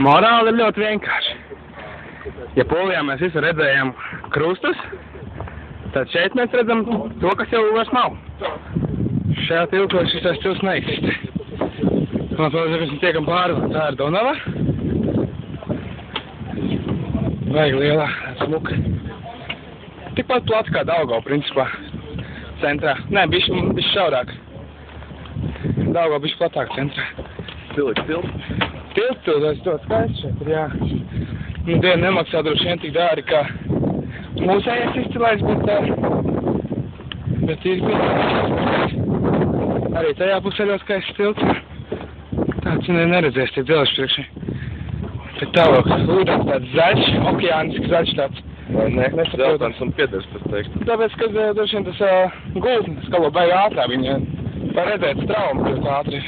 Morāli ir ļoti vienkārši. Ja Polijā mēs visu redzējām krustus, tad šeit mēs redzam to, kas jau vairs nav. Šajā tiltā šis tilts neeksistē. Mēs tiekam pāri, tā ir Donava. Vajag lielā smuka. Tikpat plats kā Daugava, principā, centrā. Nē, bišķi šaurāk. Daugava bišķi platāk centrā. Tilts. Tilts, tas ļoti skaists šeit ir, jā. Diena nemaksā droši vien tik dāri, kā mūsējais izcilais, bet ir pilnīgi. Arī tajā pusē ļoti skaists tilts. Tāds neredzēs tie dzelži priekšē. Bet tālāk, ūdens tāds zaļš, okeānisks zaļš tāds. Vai ne? Zeltans un piedars, tas teikt. Tāpēc, ka droši vien tas gultnes skalo baigi ātrā, viņa var redzēt traumu ļoti ātri.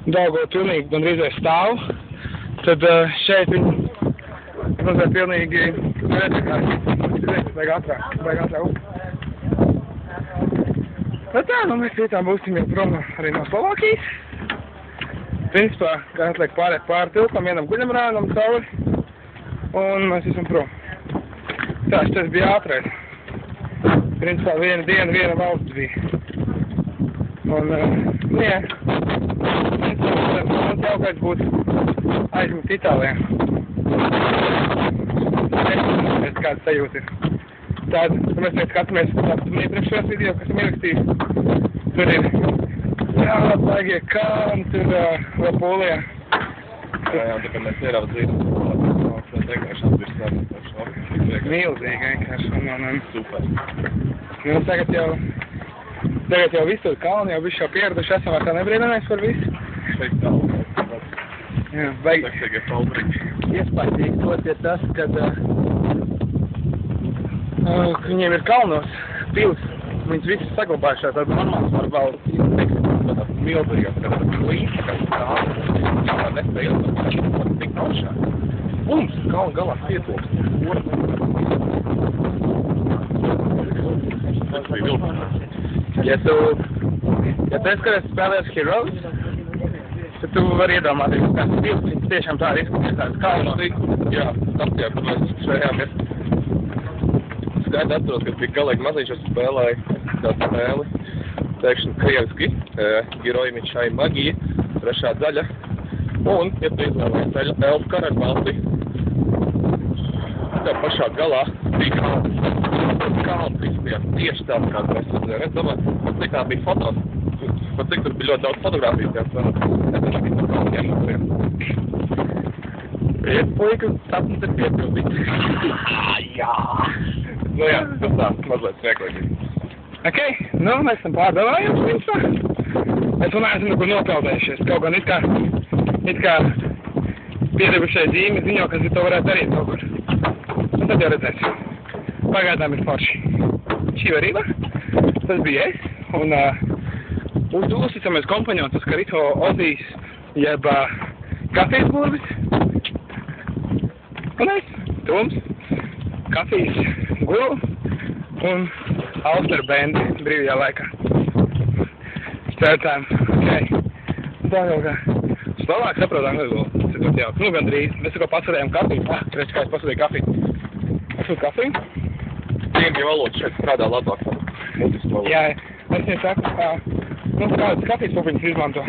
Daugava pilnīgi gandrīz stāv. Tad šeit viņi mazliet pilnīgi redzēt, baigi ātrā upe. Nu tā, mēs vietām būsim jau prom arī no Slovākijas. Principā, kā atliek pārēt pāri tiltam, vienam guļamrānam cauri, un mēs esam prom. Tā, šitas bija ātrais. Principā, viena diena, viena valsts bija. Un, jā, mums jaukais būtu aizmukt Itālijā. Es kāds sajūta ir. Tāda, mēs skatāmies iepriekšējos video, kas esam ierakstījis. Tur ir baigie kalni, tur vēl Polijā. Jā, tā kā mēs ieraudzīsim, tas vienkārši atbīrs Milzīgi vienkārši. Super. Nu, tagad jau viss tur kalni, jau viss jau pieraduši esam, tā nebrīnamies par visu. Šeit tālu. Jā, baigi. Tagad ir palbrīgi. Iespaidīgi tos ir tas, kad viņiem ir kalnos pils, viņas visas saglabājušās, tad normāls var vēl Tādas milzīgās, kad līdzi, kas tādas, tā nespēja tik augšā. Bums, kalna galā pietoks. Tas bija vilks. Ja tu eskatās spēlēs Heroes, tad tu vari iedomāties, kāds pils, viņas tiešām tā izskatās tāds kalnos. Jā, apjā, kad mēs šajāmies. Skaidri atceros, kad bija galīgi maziņš, es spēlēju tādu spēli. Teikšanu krieviski, Giroji Mičai Magija, trešā daļa. Un, ja tu izvēlējies elfu karaļvalsti, tā pašā galā bija kalns izskatījās tieši tāds, kāds mēs redzējām. Es domāju, cik tā bija fotos, pat cik tur bija ļoti daudz fotogrāfijas, es nezinu, tur kalniem uzsvien. Ir puika, sapnis ir piepildīts. Jā! Nu jā, tas tā, mazliet smieklīgi. Ok, nu mēs esam pārdevājums, principā. Mēs vēl neesam nekur nopeldējušies. Kaut gan it kā piedevušai zīmi ziņo, kas to varētu darīt kaut kur. Un tad jau redzēsim. Pagaidām ir forši. Šī varība, tas bija es. Un uzticamies kompaniotus Karito Ozijs, jeb kafijas burvis. Un es, Tums, kafijas gulu un Auster bendi brīvajā laikā. Spēlētājiem, ok. Tā jau kā. Slovāki saprotām, cikot jauki. Nu, gandrīz. Mēs tikko pasarējām kafiju. Redz, kā es pasarēju kafiju. Pasarēju kafiju? Tīmju valoda šeit strādā labāk. Mutisku valodu. Jā, es viņai saku, nu, kādas kafijas pupiņas izmanto.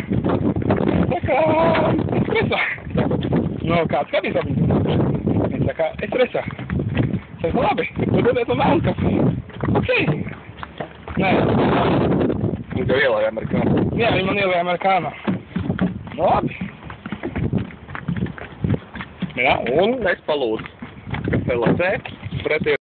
Tā kā espresso. Nu, kādas kafijas pupiņas? Viņa saka, espresso. Tas ir labi, tu dodies un melnu kafiju. Ok. Nē. Viņa tev ielāja amerikānu. Jā, viņa man ielāja amerikānu. Nu, labi. Jā, un es palūdzu, ka LC pretī